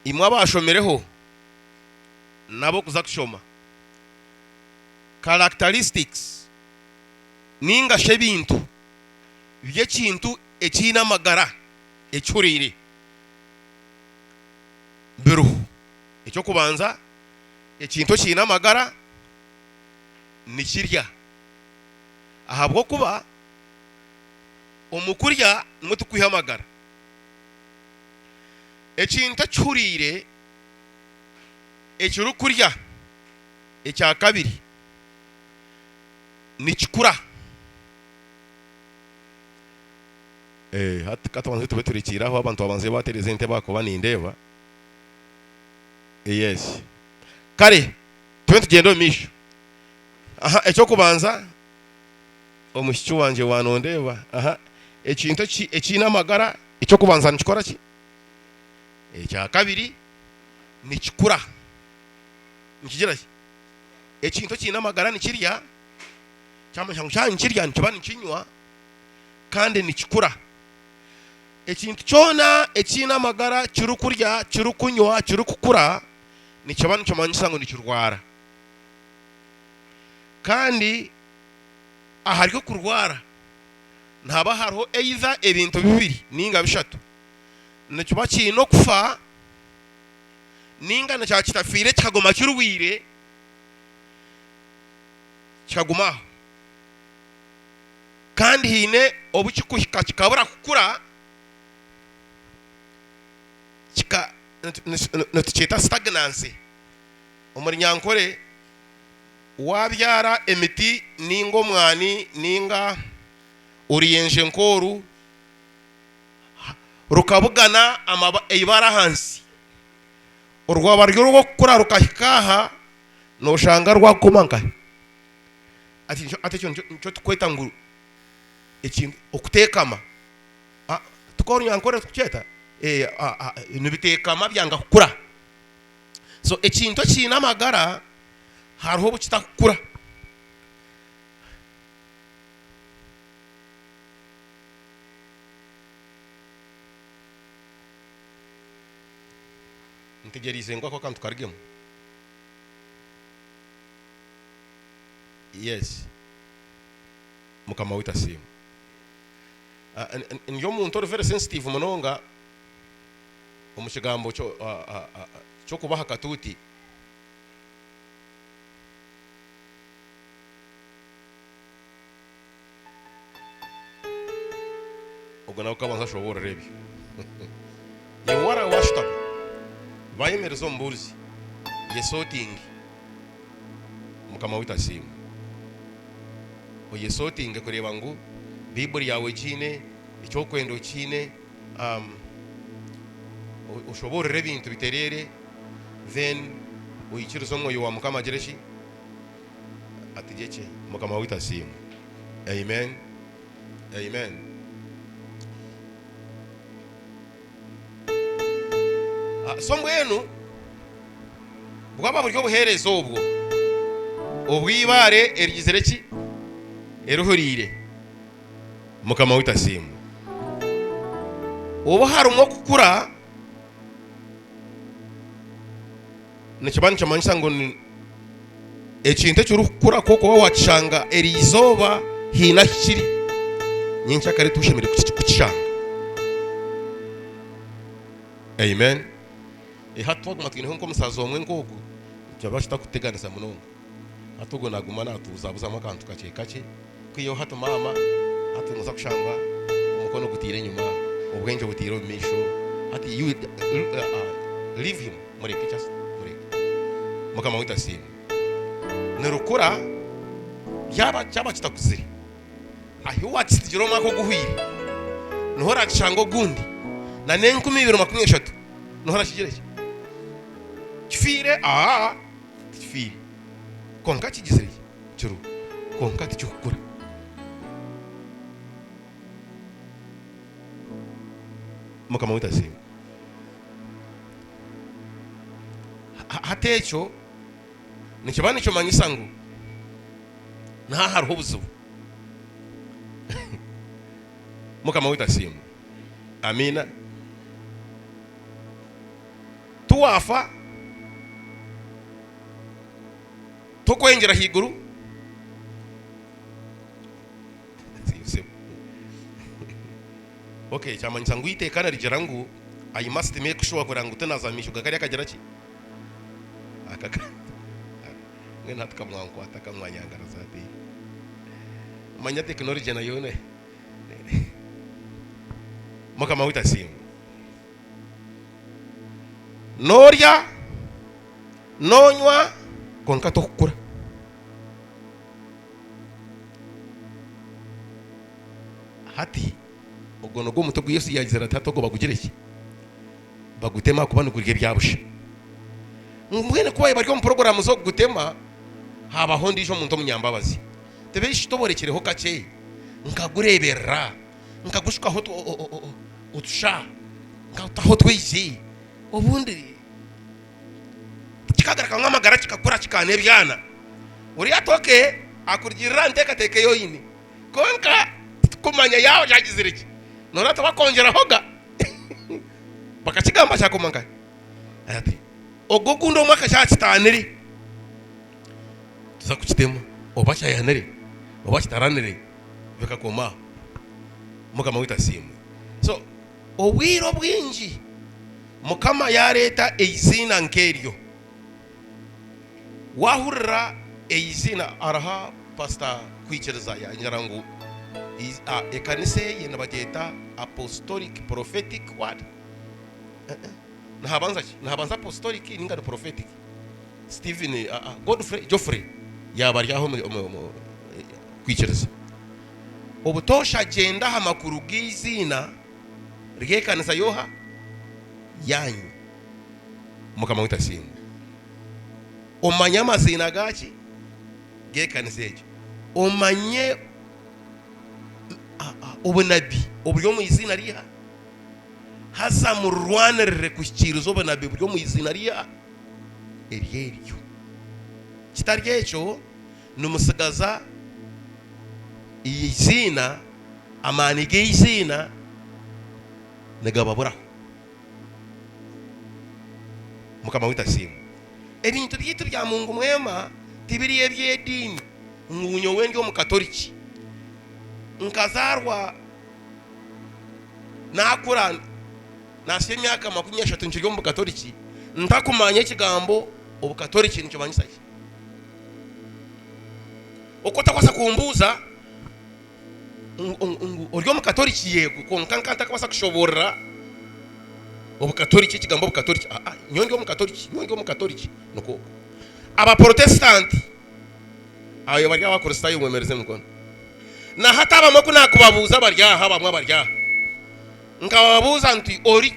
imwe abashomereho nabo kuza kushoma characteristics ningashe bintu by'ekintu ekina magara ecurire biruhu icyo kubanza ekintu kina magara nikirya ahabwo kuba umukurya ngo tukwihamagara ekintu cyurire ekiri kurya ecya kabiri nikikura hati katabanze tube turikiraho abantu babanze batereze ente bakoba nindeba yes kare tube tugenda misho aha ecyo kubanza omushiki wanje wanondeba aha ekintu ekina magara icyo kubanza nikikora ki ecya kabiri nikikura nikigira ki ekintu kina magara nikirya cyamashanga cyangirya nikiba nikinywa kandi nikikura ekintu cyona ekina magara kirukurya kirukunywa kirukukura nikiba nikimanyisa ngo nikirwara kandi ahariko kurwara ntaba hariho either ebintu bibiri ninga bishatu nikiba kino kufa ninga na cyakitafire kikagoma kiruwire kikagumaho kandi hine obukikuhika kikabura kukura kika noticheta stagnancy omuri nyankore wabyara emiti ningo mwani ninga uriyenje nkoru rukabugana ibara hansi urwaba ryo kukura rukahikaha no shanga rwakomanka ati cyo tukweta nguru ekintu okutekama tukoro nyankore tukyeta nibitekama byanga kukura so ekintu kina magara hariho bukitakukura ntegerize ngo ako kantu karigemo yes mukama wita simu nyo muntu uri very sensitive munonga omushigambo cyo kubaha katuti ubona ukabanza shobora rebi yewara washta bayemerezo mbuzi yesoting mukama wita simu oyesoting kureba ngo Bible yawe kine icyo kwendo kine ushobora ibintu biterere then uyikirizo mwoyo wa mukama gereshi atigeke mukama wita simu amen amen somwenu bwaba buryo buherezo ubwo ubwibare erigizereki eruhurire mukama wita simu ubu harumwo kukura nikibani cyamanyisa ngo ekintu cy'urukura koko wacanga erizoba hina kiri nyinshi akari tushemere kucanga amen hato matwine nko musazo omwe ngogo cyabashita kuteganisa munonga hatogo naguma natuzabuza amakantu kake kake kwiyo hato mama hato muza kushanga umukono gutire nyuma ubwenge butire misho hati you leave him mureke just mureke mukama wita simu nerukura cyaba kitakuzire aho watsigiro mako guhwire nohora chango gundi na 1023 nohora kigereke kifire kifire konka kigizire cyuru konka cyukura mukama wita simu hatecho nikibani cyo manyisangu na hariho ubuzubu mukama wita simu amina tuwafa tukwengera higuru okay cyamanyisa ngo itekana rigera ngo I must make sure kugira ngo utanazamisha gakari akagera ki akaka nge natkamwanko atakamwanyangara zati manya technology na yone mukama wita simu norya nonywa konka tokukura hati ogono go muto Yesu yagizera tatogo bagugireki bagutema kubana kurige byabusha mwene kubaye bari mu program zo gutema habaho ndijo muntu munyambabazi tebe ishitoborekereho kake nkagurebera nkagushukaho utusha nkataho twizi ubundi kikagaraka nkamagara kikakura kikane byana uri atoke akurigirira ndeka teke yoyini konka kumanya yawo jagiziriki nora tabakongera hoga bakakigamba cyakomanga ati ogogundo mwaka cyacitaniri tuza kukitema obasha yanere obashitaranire bikakoma mukama wita simu so owiro bwinji mukama ya leta eizina nkeryo wahurra eizina araha pasta kwichereza ya nyarangu ekanise yenda bageta apostolic prophetic word nahabanza apostolic ninga prophetic Stephen Godfrey Geoffrey yabari aho kwichereza obutosha agenda amakuru g'izina ry'ekanisa yoha yanyu mukama wita simu omanya amazina gaki g'ekanisa egyo omanye obunabi obulyo mu izina lya hasa murwanirire kushyikiriza obunabi bulyo mu izina lya eryeryo kitari ekyo numusigaza izina amani g'izina negababuraho mukama wita simu ebintu byitu bya Mungu mwema tibiri ebyedini ngunyo wendi omukatoliki nkazarwa nakura nasi emyaka 30 nkiri omukatoliki ntakumanya ekigambo obukatoliki nicyo banyisaki okotakwasa kumbuza ori omukatoliki yego konka nkantakwasa kushoborera obukatoliki ekigambo obukatoliki nyonge omukatoliki nuko aba protestanti ayo bari abakristayo mwemereze mukono na hata abamwe nakubabuza bari aha bamwe bari aha nkababuza nti ori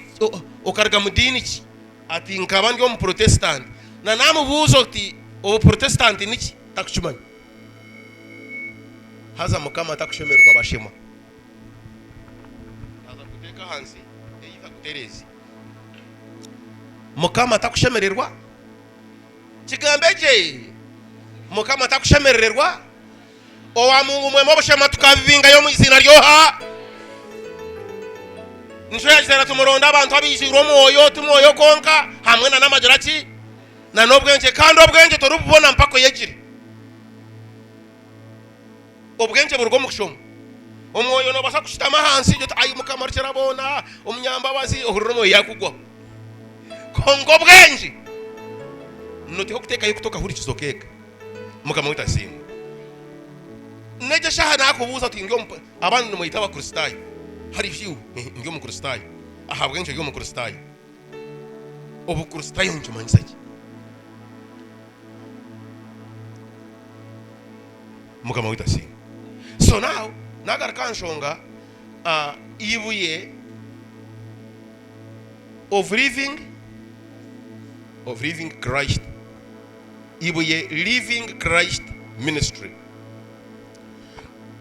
okarga mudini ki ati nkaba ndi omuprotestant na namubuzo ati obuprotestant niki takuchumanya haza mukama takushemerwa bashema haza kuteka hansi eyita kuterezi mukama takushemererwa kigambeje mukama takushemererwa owa Mungu mwema obushema tukavinga yo mu izina ryoha nisho yagizera tumuronda abantu abizira omwoyo tumwoyo konka hamwe na namageraki na nobwenje kandi obwenje torubona mpako yegire obwenje burgo mukushomo omwoyo no basa kushitama hansi yo ayi mukama rikirabona omunyambabazi ohururo yakugwa kongo bwenje noti hokuteka yukutoka huri kizokeka mukama wita simu neje shaha nakubuza ati ngyo abantu muyita bakristayo hari fiu ngyo mukristayo ahabwenje ngyo mukristayo obukristayo nchumanyisaki mukama wita simu so now nagarkanshonga IBUYE of living Christ IBUYE living Christ ministry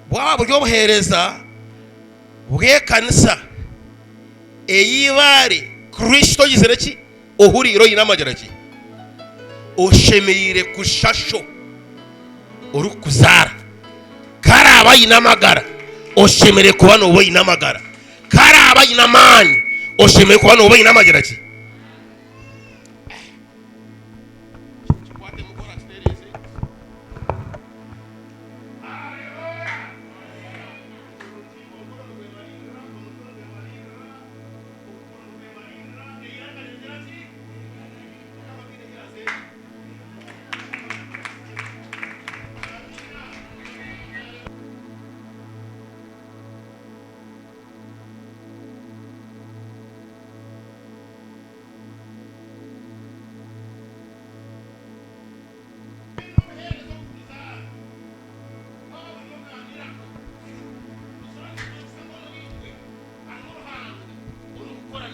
bwa buryo buhereza bwekanisa eyibare Kristo yizereki ohuriro yinamageraki oshemeyire kushasho orukuzara karaba yinamagara oshemere kuba no yinamagara karaba yinamani oshemere kuba no yinamageraki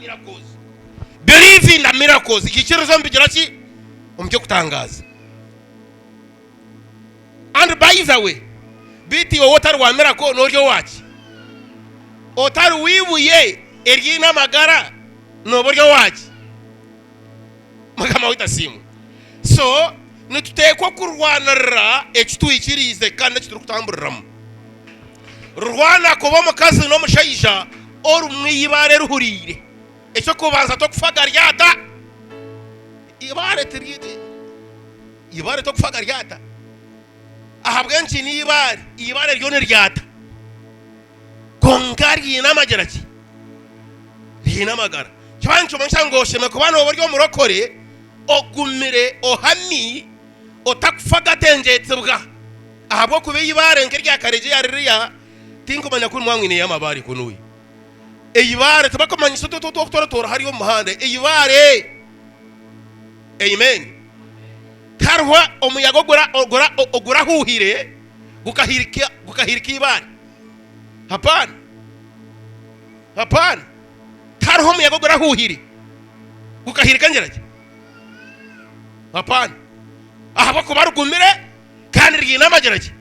miracles. Believe in the miracles. Ikichirizo mbigira ki umujye kutangaza. And by the way, biti wowe utari wa miracle n'uryo wacu. Otari wibuye ry'Imana n'uburyo wacu. Mugama witasimu. So nitutekwa kurwanira ekitwikirize kandi kituri kutamburiramu. Rwana kuba mukazi no mushayija oru mwibare ruhurire. Ecyo kubanza to kufaga ryata. Ibare tiride. Ibare to kufaga ryata. Ahabwenci ni ibare ryo ni ryata. Kongari n'amageraki. N'amagara. Cyancu munshango sheme kubana uburyo murokore ogumire ohami otakufaga tenjetsebwa. Ahabwo kube ibare nk'irya kareje yaririya tinkumanya kuri mwamwine y'amabari kunuyi. Eyibare tubakomanya soto to hariyo muhanda. Eyibare. Amen. Tarwa omuyago ogura huhire gukahirika ibare. Hapana. Tarho muyago ogura huhire gukahirika ngerage. Hapana. Ahaba kubarugumire kandi ry'Imana gerage.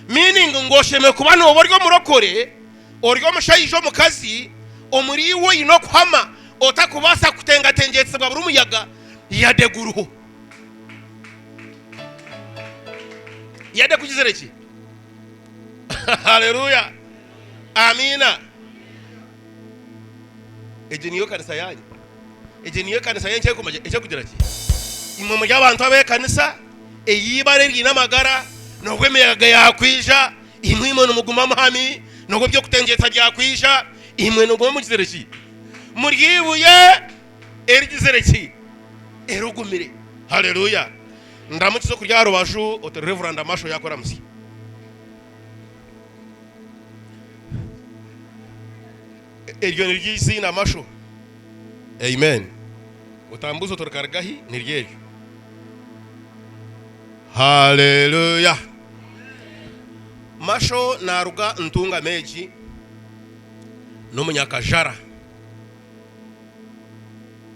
Meaning ngosheme kubana uburyo murokore oryo mushayije mukazi omuriwo ino kwama otakubasa kutengatengetse bwa umuyaga yadeguruho. Yade kugizereki. Haleluya. Amina. Ejeniyo kanisa yanyu. Ejeniyo kanisa yanyu cyo kugira ki. Imwe mu y'abantu abe kanisa eyibare ry'Imana no kwemeyaga yakwija imwe mu muguma muhami no byo kutengetsa yakwija imwe no mugizereki. Muryibuye erigizereki. Erugumire. Haleluya. Ndamukizo kurya rubashu ote Reverend Amasho yakora musi. Eryo nirgisi na Amasho. Amen. Utambuzo torkargahi niryeyo. Haleluya. Masho naruga ntunga meji no munyakajara.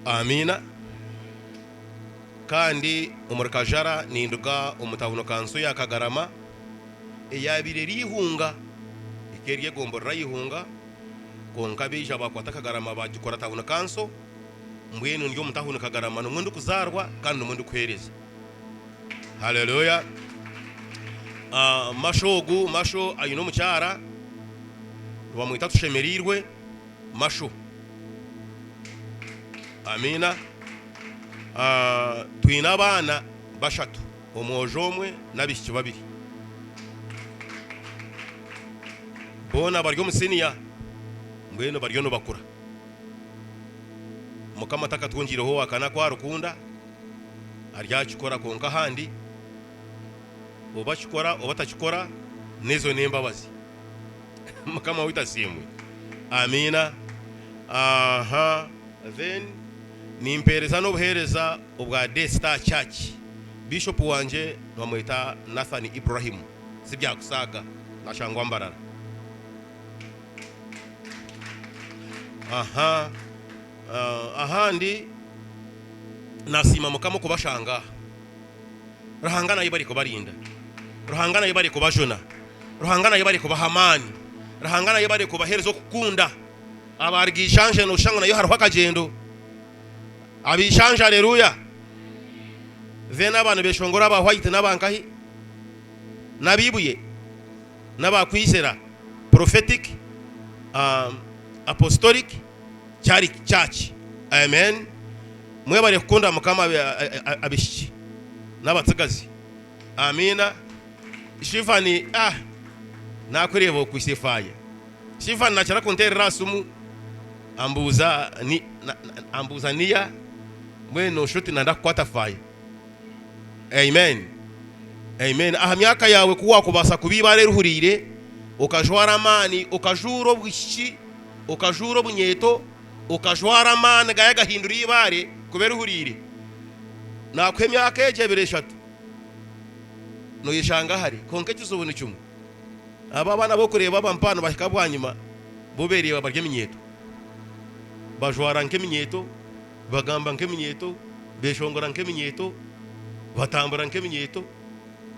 Amina. Kandi umurikajara ninduga umutabuno kanso yakagarama eyabire rihunga ikerye gomborra yihunga konka bija bakwata kagarama bagikora tabuno kanso mbwenu ndyo mutahuno kagarama no mundu kuzarwa kandi no mundu kwereza. Haleluya. Masho ayino mucyara bamwita tushemerirwe Masho. Amina. Twina abana bashatu omwojomwe nabishiki babiri bona baryo musiniya mbweno baryo no bakura mukama takatwongireho akana kwa rukunda aryakikora konka handi obakikora obatakikora nezo nembabazi mukama witasimwe. Amina. Then nimpereza no buhereza obwa The Star Church Bishop wanje bamwita Nathan Ibrahim sibyakusaga nashangwa mbarara. Ahandi nasima mukamo kubashanga ruhangana yibari kubarinda ruhangana yibari kubajona ruhangana yibari kubahamani ruhangana yibari kubaherezo kukunda abarigishanje no shango nayo haruha kagendo abishanje. Haleluya. Vena abantu beshongora ba white nabankahi nabibuye nabakwizera prophetic apostolic church. Amen. Mwe bari kukunda mukama abishi nabatsagazi. Amina. Shifani nakureba okwisefaya Shifani nachara kunterera rasumu ambuza niya mweno shuti nanda kwata fire. Amen. Ahamyaka yawe kuwa kubasa kubibare ruhurire ukajwara amani ukajuro bwishi ukajuro bunyeto ukajwara amani gayaga hindura ibare kubera ruhurire nakwemyaka yejebereshatu no yishanga hari konke kizubona cyumu aba bana bo kureba bampano bakabwanyuma bobereye babarye minyeto bajwara nk'eminyeto, bagamba nk'eminyeto, beshongora nk'eminyeto, batambura nk'eminyeto,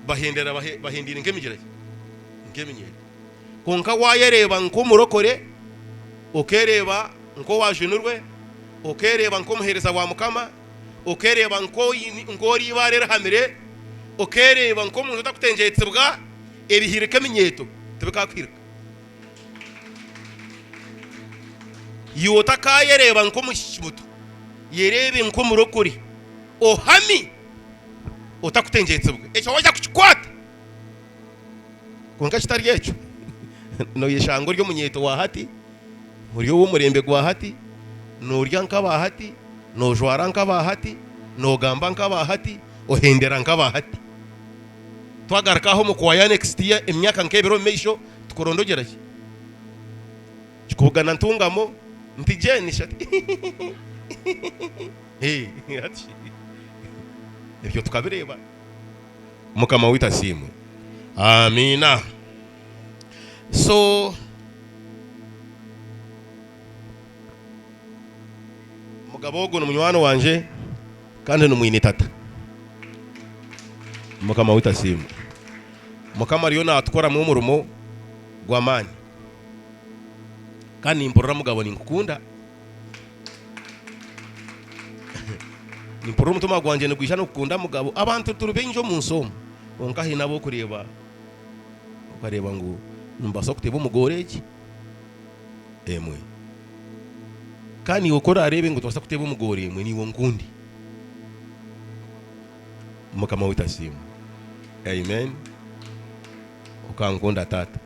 bahindira nk'emigirage nk'eminyeto. Konka wayereba nk'umurokore, ukereba nko wajinurwe, ukereba nko muhereza wa mukama, ukereba nko ribarera hamire, ukereba nko muntu utakutenjetsebwa ebihire k'eminyeto tebikakwirika. Yota kayereba nko mushibuto, yerebe nko murokore, ohami utakutenjetsebwa echo wajya kukikwata konka kitari echo no yeshango ryo munyeto wa hati uriyo w'umurembe gwa hati no rya nkaba hati no jwara nkaba hati no gamba nkaba hati ohendera nkaba hati twagarakaho mu kwa next year emyaka nkebero meisho tukorondogeraje kikugana ntungamo ntijeni shati ati ibyo tukabireba mukama wita simwe. Amina. So mugabo ogo n'umunywano wanje kandi n'umwine tata mukama wita simwe. Mukama ariyo natukora mu murumo gw'amani kandi impurura mugabo ninkukunda impurura umutima gwanje nigwisha nokukunda mugabo abantu turubenjo mu nsomo onka hinabo kureba ukareba ngo numbaso kuteba umugoreji emwe kandi ukora arebe ngo twasa kuteba umugore emwe niwo nkundi mukama wita simwe. Amen. Ukankunda tata.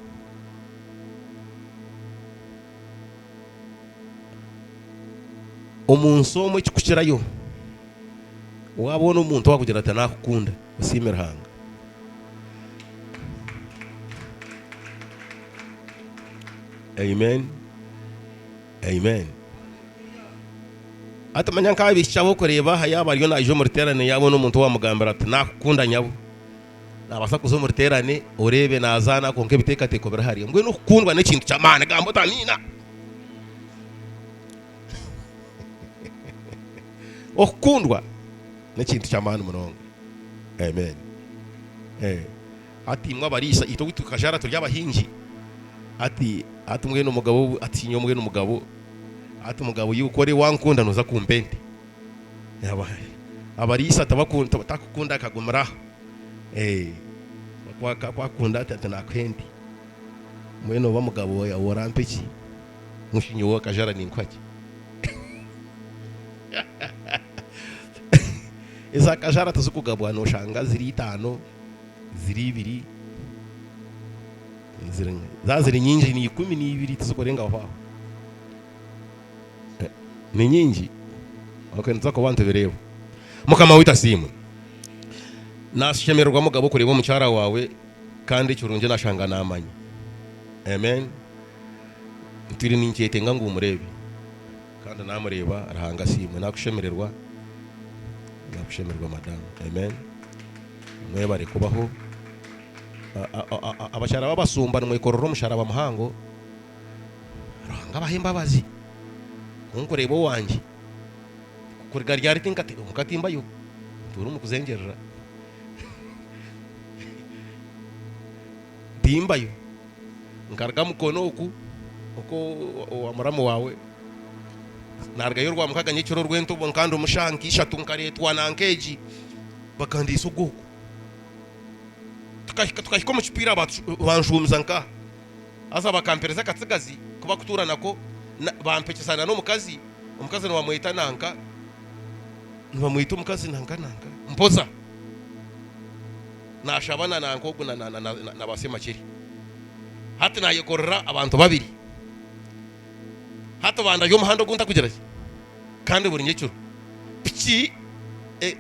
Omunso omwe kikushirayo wabona umuntu wakugira ati nakukunda usimerhanga. Amen. Amen. Atamanya nkabishabo kureba hayaba ariyo naje mu riterane yabona umuntu wamugambira ati nakukunda nyabo nabasa kuzo mu riterane urebe nazana konke biteka teko birahari ngwe no kukundwa n'ikintu cy'amana gambo tamina okundwa n'ikintu cy'amana munongo. Amen. Ati mwa barisa ito witukajara turyabahinji ati mwe n'umugabo ati nyo mwe n'umugabo ati umugabo yukore wankunda nuza kumpende abarisa takukunda kagumaraho kwakunda ati nakwendi mweno bamugabo ya warampeki mushinyo wa kajara ninkwaki eza kajara tuzukugabwa no shanga ziri 5 ziri 2 zaziri nyinji ni 12 tuzukorenga waho ni nyinji okay nzako bantu bireba mukama wita simwe nashemerwa mugabo kureba mucyara wawe kandi cyurunje nashanga namanye. Amen. Turi nincyete nga ngo umurebe kandi namureba arahanga simwe nakushemererwa madam. Amen. Mwe bari kubaho abashara babasumba mwe kororo mushara bamuhango aranga bahemba bazi unkurebo wanje kuriga ryari tinkati mukatimba yo turu mukuzengerera timba yo nkarga mukono uko amaramu wawe narga yorwa mukaga nyiciro rwento bonkando mushanki shatu nkaretwa nankeji bakandi isuguko tukashiko muchipira banshumza nka asa bakampereza katsigazi kuba kutura nako bampekesana no mukazi no wamwita nanka ntibamwita umukazi nanka mpoza nashabana nanko na basema kiri hati nayekorera abantu babiri hato banda yo muhando gunta kugeraje kandi buri nyecuro piki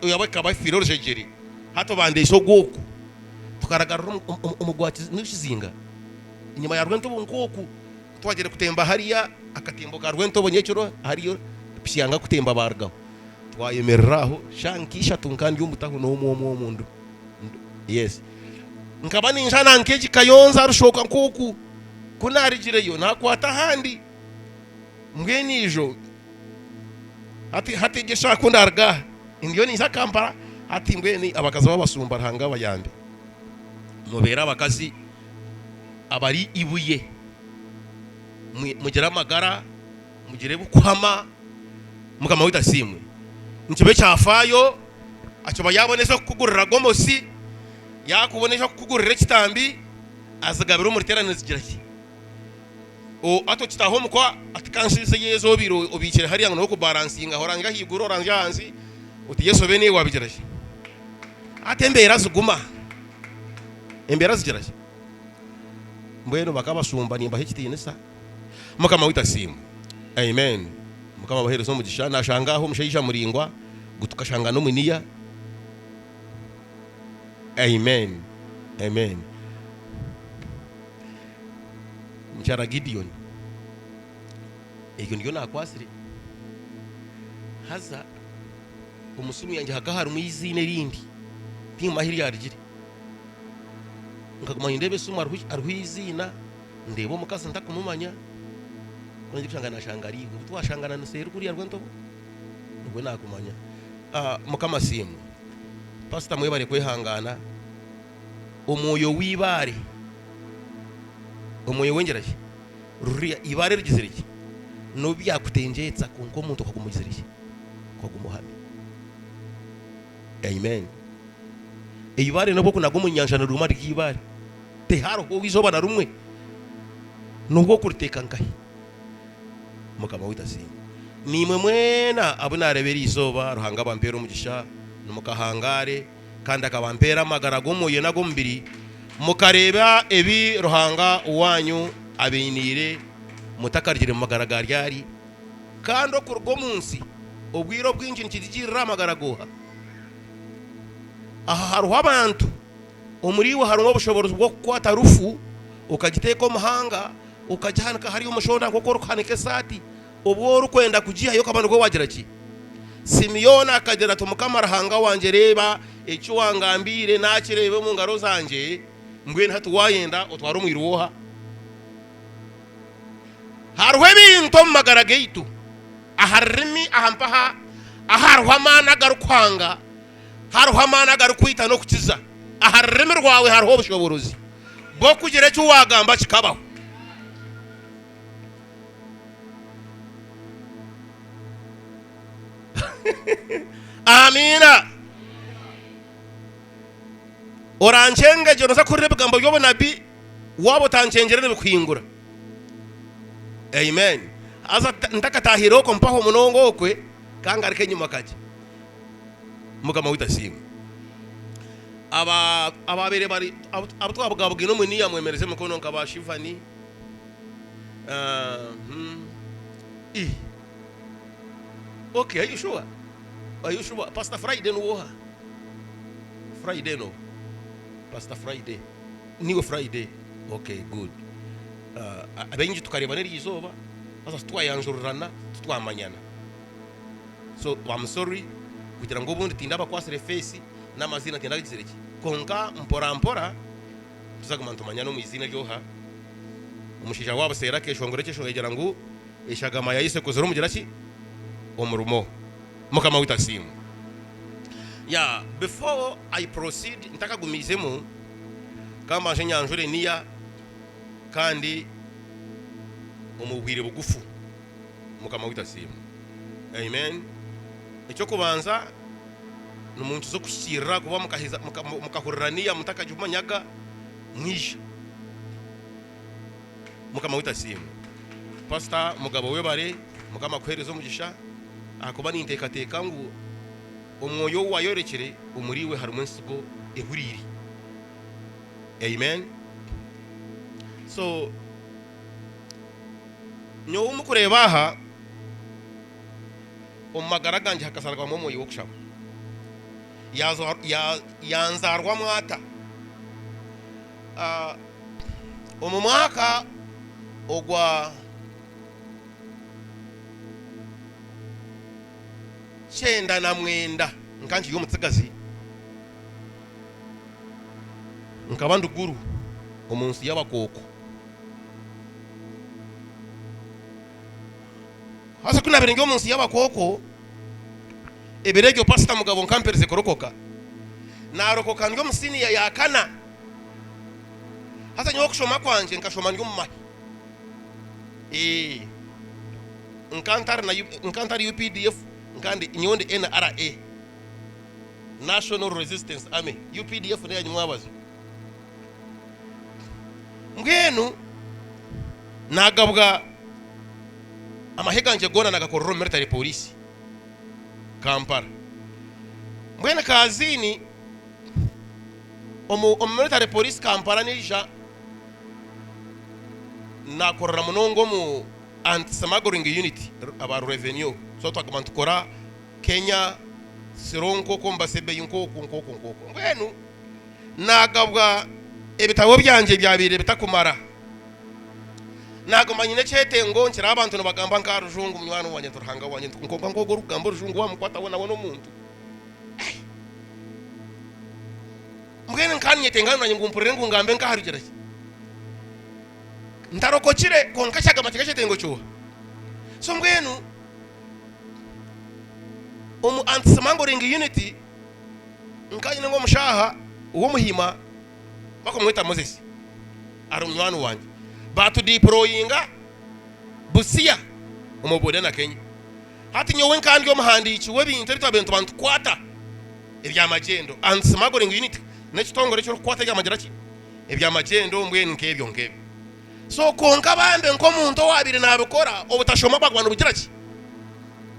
uyabaka bafirorje jeri hato bande so goku tukaragarura umugwati nishizinga inyuma ya rwento bonkoku twagere kutemba hariya akatembo ka rwento bonyecuro hariyo pishanga kutemba barga twayemereraho shankisha tunkandi y'umutaho no mu mundu. Yes nkabani njana nkeji kayonza rushoka nkoku kunarigireyo nakwata handi mbwenijo hati gesha kundarga indiyo ni Kampala hati mbweni abakazi babasumba hanga bayambe mubera abakazi abari ibuye mugira amagara mugire bukwama mukama wita simwe nkibe cyafayo aco bayaboneza kugurira gomosi yakubonesha kugurira kitambi azagabira umuriterane zigiraki o ato kitaho mukwa atikanshize yezo biro obikire hari ngo no balansinga horanga higuro oranje hanzi uti yeso bene wabigiraki atembera zuguma embera zigiraki mbweno bakabasumba nimba hekitinisa mukama wita simu amen mukama baherezo mugisha nashangaho mushayisha muringwa gutukashanga no muniya amen amen mchara Gideon ego ndiyo nakwasire haza umusumi yanje hakahari mwizine rindi timahiri yarigire ngaguma ndebe suma arwizina ndebo mukasa ndakumumanya nje kushangana shangari twashangana nseru kuri yarwento ubwo nakumanya mukama simu pastor mwebare kwehangana umuyo wibare umuyo wengeraki ruriya ibare rigiziriki no byakutenjetsa kunko umuntu akagumugiziriki kwagumuhame amen ibare nabo kunagumunyanja ruma rikibare te haro ho wizoba na rumwe nubwo kuriteka nkahi mukama witasi nimwe mwena abunarebera izoba ruhanga bampera umugisha numukahangare kandi akabampera amagarago moye nago mbiri mukareba ebi ruhanga uwanyu abinire mutakarigire mumagaragara yari kandi okurgo munsi obwiro bwinji nkigirira amagaragoha aha haruho abantu umuriwe harimo ubushobozi bwo kwata rufu ukagiteka umuhanga ukajyahanika hari umushonda kuko rukanike sati ubwo rukwenda kugiha yo kabano go wagiraki Simiyona akagera tumukama rahanga wanje reba icyo wangambire nakirebe mu ngaro zanje mbwene hatu wayenda utwara umwiruha harwe bintu magarageitu aharimi ahampaha aharwamana garukwanga harwamana garukwita no kukiza aharimi rwawe harho bushoboruzi bwo kugira cyo wagamba kikabaho amina orancenge jonoza kuri bigambo yobo nabi wabo tancengere bikwingura amen aza ndakatahiro ko mpaho munongo okwe kangarike nyuma kaje mugama witasimu ababere bari abutwabugabugino no muniya mwemereze mukono nkabashivani okay, are you sure? Are you sure? Pastor Friday no Friday no. Pastor Friday. New Friday. Okay, good. Abenji tukareba neri izoba. Sasa twayanjurana, twamanyana. So, I'm sorry. Kugira ngo bundi tindaba kwasire face n'amazina tinda gizireki. Konka mpora tuzaguma ntumanyana mu izina ryoha. Umushija wabo sera kesho ngorekesho yegera ngo ishagama yayise kuzura umugiraki omurumo mukama witasimu. Yeah, before I proceed ntaka gumizemo kama nyanjure niya kandi umubwire bugufu mukama witasimu. Amen. Icyo kubanza numuntu zo kushira kuba mukahiza mukahuraniya mutaka jumanyaga mwisha mukama witasimu. Pastor mugabo webare mukama kwerezo mugisha akuba nintekateka ngo umwoyo wayorekere umuriwe harumunsigo ehuriri. Amen. So nyo umukurebaha omagaraganje hakasarwa mu moyo wokushaba yanzarwa mwata umumwaka ogwa chenda na mwenda nkanji yomutsigazi nkabandu guru omunsi y'abakoko hasa kuna birenge omunsi y'abakoko eberegyo pastor mugabo nkampereze korokoka narokoka ndyo musini ya yakana hata nyo kushoma kwanje nkashoma ndyo mumahi nkantari UPDF nkandi nyonde NRA National Resistance Army UPDF ne yanywabazo ngenu nagabwa amaheganje gona nagakororo military police Kampala mbwene kazini military police Kampala nisha nakorora munongo mu anti-smuggling unit aba revenue so twakamantukora Kenya sironko komba sebe yinkoko mbwenu nagabwa ebitabo byanje byabire bitakumara nagoma nyine chete ngo nchira abantu no bagamba nkarujungu munywano wanye turhanga wanye nkomba ngogo rugambo rujungu wa mukwata wona wono muntu mbwene nkanye tengana nanye ngumpurire ngungambe nkaharugera ndarokokire konkashaga matike chete ngo cyo so mbwenu anti-smuggling unity nkanye ngo mushaha uwo muhima bakomwita Moses ari munywano wanje batu deployinga Busia umubode na Kenya hati nyowe nkandi yo muhandici we bintu bitwa bintu bantu kwata ibya magendo anti-smuggling unit n'ekitongore cyo kwata ya magera ki ibya magendo mbwene nkebyo so konka bambe nko muntu wabire nabikora obutashoma bagwana bugira ki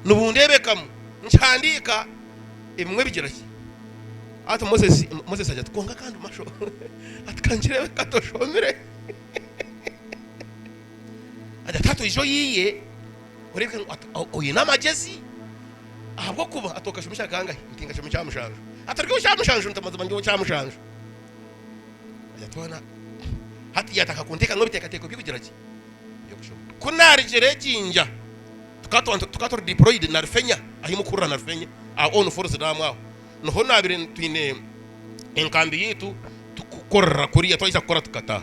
nubundebekamu nchandika imwe bigira ki ati Moses ajya konka kandi masho atkanjire katoshomire ada tato ijo yiye ureke oyina magezi ahubwo kuba atoka shumisha kangahe ntinga shumisha mushanjo atarike ushamushanjo ntamaze bangiwo cyamushanjo ajatwana hati yataka kunteka ngo biteka teko bikugira ki yokusho kunarigere jinja tukato deployed na Rufenya ahimukurura na Rufenya a on force damwa no nabire twine enkambi yitu tukorra kuriya twaisa gukora tukata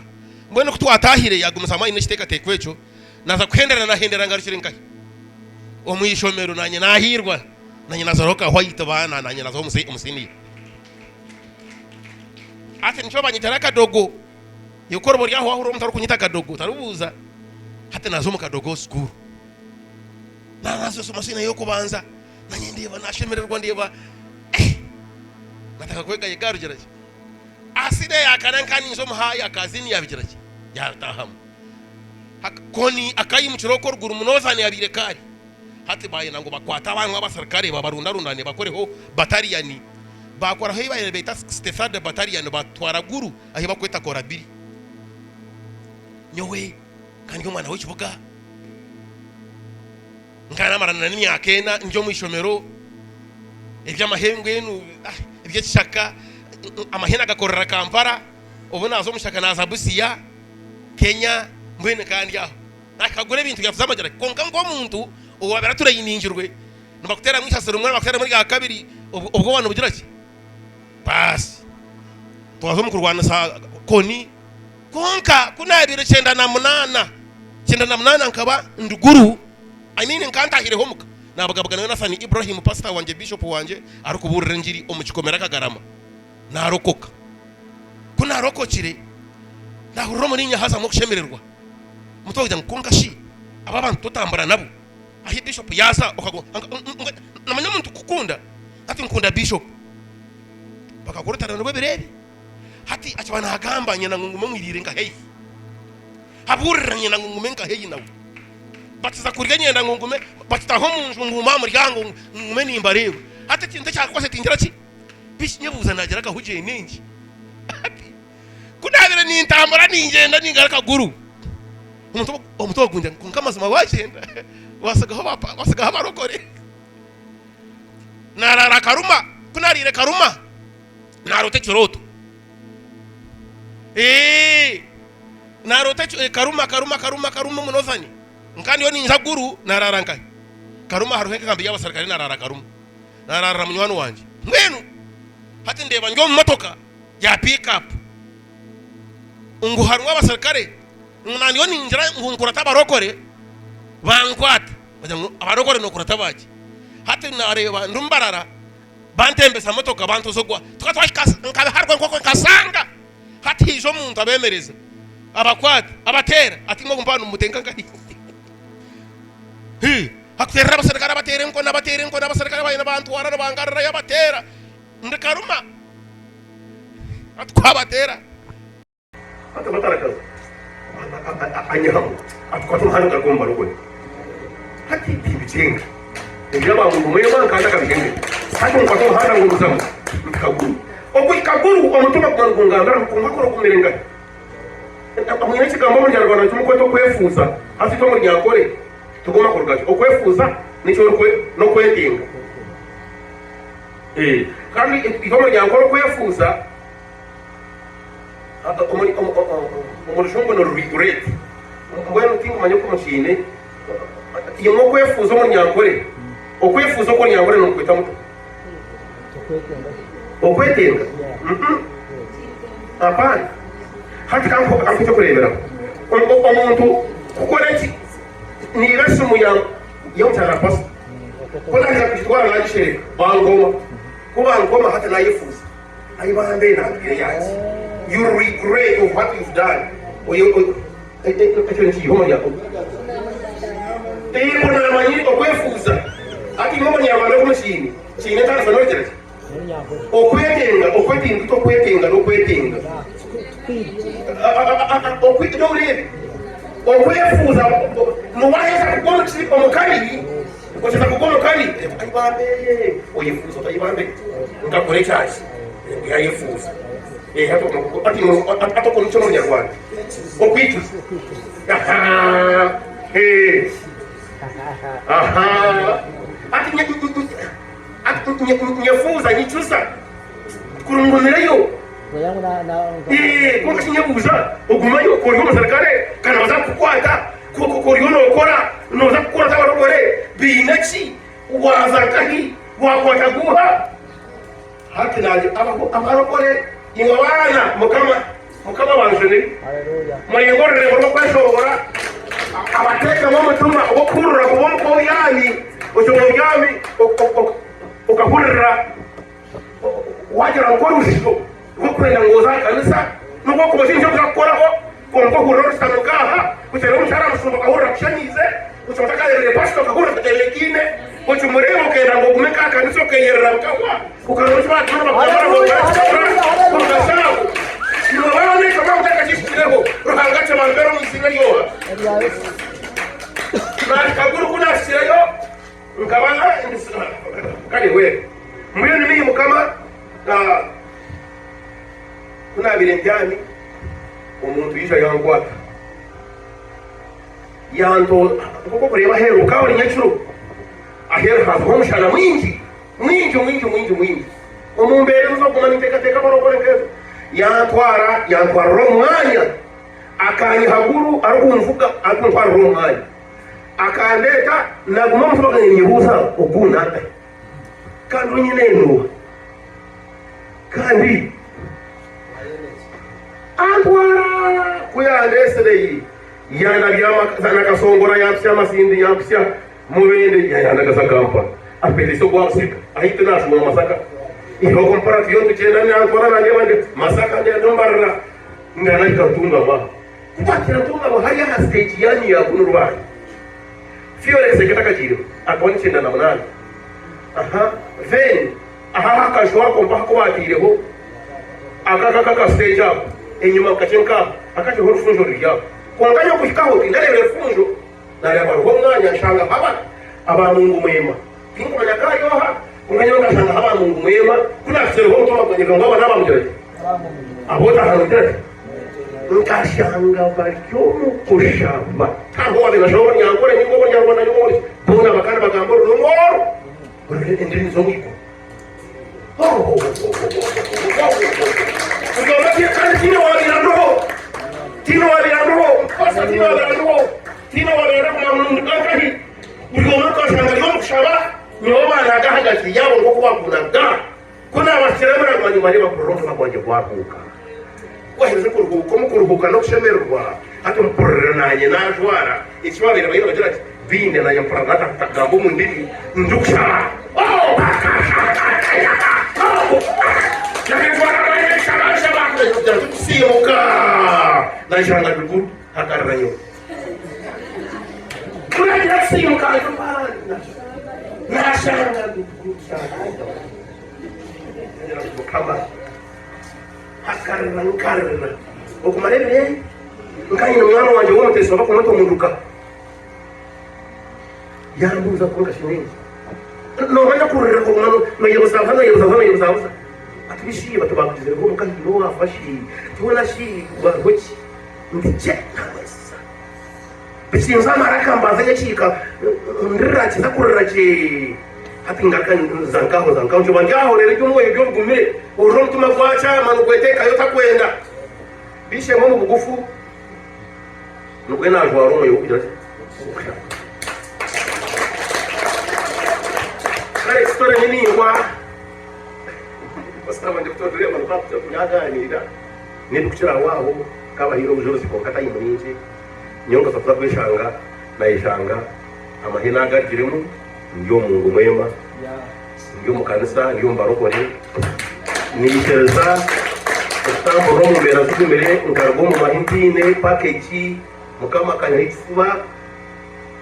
mbone kutwatahire yagumisa ine kiteka tekwecho naza kuhendera na hendera ngarukire nkahi omuyishomero nanye nahirwa nanye nazaroka white bana nanye nazo umusini ati ncho banyitara kadogo yokoro yaho aho mutaru kunyita kadogo tarubuza hata nazo mu kadogo school nazo somasina yo kubanza nanye ndeba nashemererwa ndeba nataka kwega yigarugera aside yakanankani nzo muhaya kazini yabigira yatahamu koni akayimuchiro ko ruguru munozane yabire kari hati baye nango bakwata abantu abasirikare babarundarundane bakoreho bataliyani bakora he baye beta Stefan bataliyani batwara guru ahi bakweta korabiri nyowe kandi umwana w'ikibuga ngana marana n'imyakena njo mwishomero iby'amahembwe iby'ishaka amahena gakorera Kampala ubona azo mushaka naza Busia Kenya mbwene kandi yaho nakagure ibintu byavuze amagera konka ngo muntu uwabera turayiningirwe nubakutera mwishasero umwana bakutera muri ya kabiri ubwo bantu bugira ki basi twazo mu kurwana sa koni konka kunabire 98 nkaba nduguru nkantahire homuka nabagabagana na Sani Ibrahim pastor wanje bishop wanje arukuburira njiri omukikomera kagarama narokoka kunarokokire ndahuriro muri nyahaza mu kushemererwa mutogira nkonka shi aba bantu tutambara nabo ahi bishop yaza okago namanya muntu kukunda ati nkunda bishop bakakurutana no beberebe hati acabana hagamba nyina ngume mwirire nga hey haburira nyina ngume nga hey nawo batiza kurya nyenda ngume batitaho munju nguma muri yango ngume nimbarewe hati kintu cyakose tingira ki bishinyebuza nagira gahuje ningi kunabira ni intambara ningenda ningaraka guru umuto gunja kunkamaza mabagenda wasagaho barokore narara karuma kunarire karuma narote cyoroto narote karuma munozani nkandi yo ninza guru narara nkai karuma haruheka kambi y'abasirikare narara karuma narara munywano wanje mwenu hati ndeba njyo motoka ya pick up nguharwa abasirikare nani yo ninjira ngunkura tabarokore bankwata abarokore no kurata baje hati nareba ndumbarara bantembesa motoka bantu zogwa tukatwashika nkabe harwa nkoko nkasanga hati hijo muntu abemereza abakwata abatera ati ngo mpano mutenga ngahi hakutera abaserikare abatera nko n'abaserikare bayina bantu warana bangarara yabatera ndikaruma atwabatera hata batarakaza anyahamu atkwatu hanu kagomba rukoni hati bibicenga njaba mu mwe bankanda kabigenge hati nkwato hana nguruzamu kaguru okukaguru omutuma kwangungangara kumakoro kumerenga amwene kigambo mu Rwanda cy'umukweto kwefuza afite mu ryakore tugoma kurugaje okwefuza nico no kwetinga kandi igomo ryakore kwefuza umurishongo no regret mbona utinga manyo kumushine iyo mo kwefuza mu ryakore okwefuza ko ryakore no kwita muto okwetinga apana hati kanko akuje kurebera umuntu ukora iki ni rasumu ya utarapasa kuna nza kujitwara na gishere bangoma hata na yifuza ayibambe na yazi you regret of what you've done ecyo homo yako tebo na manyi okwefuza ati ngomo nyabana kumushini chine tarasa no gira okwetenga okwefuza nuwaheza kugoma kisipa mukali ukocheza kugoma kali ayibambe oyefuza ayibambe ngakore cyasi yayefuza hato ko nico mu Rwanda okwicuza ati nyefuza nicuza kurungumireyo kuko kinyabuza ugumayo ko yo musarikare kana baza kukwata ko yo nokora noza kukora tabarogore binaki waza kahi wakwata guha hati naje abarogore ingabana mukama wanjene mwengorere bwo kwashobora abateka mu mutuma okurura kubom ko yani ojobyami okahurira wajira ngorushyo ukwenda ngoza kanisa nuko kubashinje kuzakoraho konko hurorsa mugaha kutera umushara musumba kahura kushanize utotaka ile pasto kahura kutelekine kuchumuremo kenda ngo kumeka kanisa kayerera mkawa ukarusha watu bakabara kukasabu niwaone kama utaka kishikirego ruhangacha mambero msinga yoha na kaburu kuna sirayo nkabana kali we mwe ni mimi mukama kuna birenjani umuntu yisha yangwata yanto kuko kureba hero kawo nyacuru ahera hazo mushana mwingi umumbere uzoguma niteka barokore kezo yantwara romwanya akanya haguru arumvuga akuntwara romwanya akandeka naguma mvuga nyibuza uguna kandi nyine no kandi antwara kuyandesere yanda byama sana kasongora yapsya masindi yapsya mubende yanda kasakampa apete so gwasika ahite nasuma masaka iho kompara yo tugenda ni antwara nande bande masaka nde ndombarra ngana katunga ba kubatira tunga ba hari ya stage yani ya kunurwa fiore seketaka jiro akoni chenda na munana then akashwa komba ko batireho akaka stage up enyuma kachenka akaje horufunjo rya konganya kushikaho ndalebe funjo nari abaho mwanya nshanga aba Mungu mwema kinko manyakayo konganya ngashanga aba Mungu mwema kuna kisero ho toma kwenye ngoma naba mjoje abota hanotete nkashanga baryomo kushamba tango wale nashobora nyangore ningo nyangona nyongore bona bakana bagamboro n'umoro ndini zongiko Ukiona kani tino wali na roho kwa mkakani ukiona kwa shangali wa kushaba nyoma na gahaga kiyabo ngoko bakunaga kuna wasiremera kwa nyuma niba kuronka kwa nje kwakuka waheze kuruhuka no kushemerwa hato mporera nanye najwara ikiwabira bayiro bagira ati vine na yaprana tagambo mundini ndukshama simuka na janga dukuru akarranyo kuna ya simuka na janga dukuru kama akarranyo okumarebe nkayina mwana wanje w'umutesi waba kumoto munduka yambuza kuruka shinengi no banya kurira ko mwana no yebuza atubishiye batubagize ngo mukahiro wafashi tubona shi bahoki ndice kamasa bisinza maraka mbaza yachika ndirachi zakurirachi hapingaka zankaho cyo banjaho rero cyumwe byo gumire uro mutuma kwacha manu kweteka yo takwenda bishe mu bugufu nubwo najwa romo yo kugira kare story nini ngwa basaba ndi kutodoria manu kapta kunyaganira nidukira waho kabahiro bujozi ko kata yimunije nyonga safuza kwishanga na ishanga amahina agirimo ndio Mungu mwema ndio mukanisa ndio mbarokore niyitereza kutambo romo mbera kutumere nkargo mu mahintine package mukama kanyifuba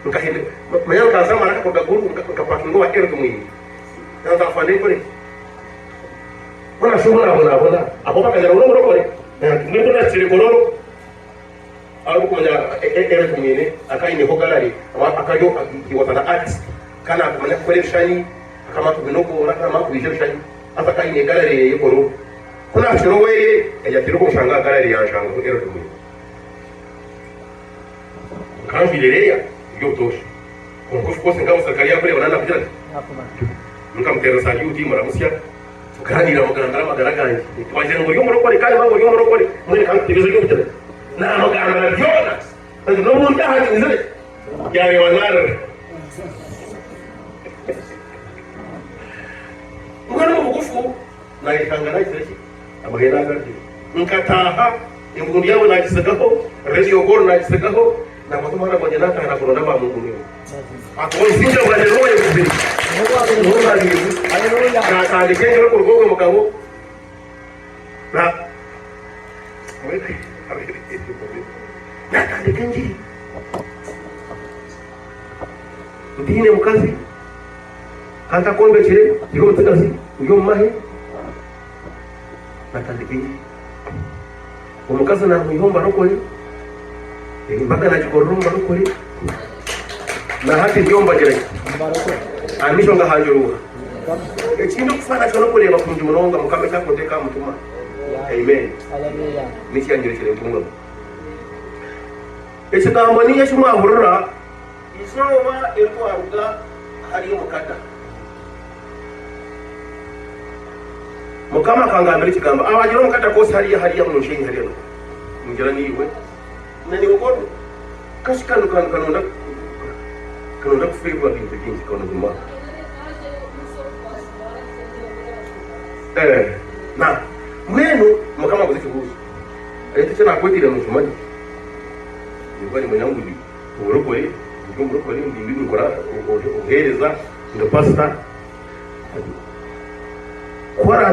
nkahinde manyanga kaza maraka ko gaguru nkapakingo wa erdo mwini nza fande kore bona shobora bona abo bakagera romo rokore ndio na tsiri kororo abo kumanya erdo mwini akayine ho gallery akayo kiwatana artist kana kumanya kolection kama tubinoko kama kubijeshanya ataka ine gallery yekoro kuna shiro wewe ya kiroko shanga gallery ya shanga ko ero tumwe kan filereya yo toshi ko ko singa usakaria kule banana kujana nkamtero sa yuti mara musya kanira muganda magaraganje twaje ngo yo murokore kandi bango yo murokore muri kan tibizo yo kujana na muganda byona no muntu ahandi nzere yari wanara mwana mugufu na ikangana iseki amagenda ngati nkataha ingundi yawe nagisagaho radio gol nagisagaho na matumara mwenye naka na kuronda ba Mungu ni akozinja bale roye kubiri Mungu ali haleluya na tandikenge ko rugogo mugabo na mwete na tandikenge ndine mukazi kanta kombe chire iko mtakazi uyo mahe natandikenge umukazi na muhomba rokole mbaga na chikorumba rokole na hati byomba jere anisho nga hanjuruha ekindo kufana cyo rokole bakunje muronga mukambe cyakondeka mutuma amen haleluya misi yangirekere mpunga ekigambo niye kimwahurura izoba erwaruga hari mukada mukama kangambira ikigamba abagira mukata kose hariya mu nshinga hariya ngira niwe nani ukono kashikano kanonda kufirwa bintu byinshi kono duma na mwenu mukama kuzikubuza eti cyana kwetira mu shumani nibari mwanyangu ndi urokore ndi ngora uhereza ndo pasta kwara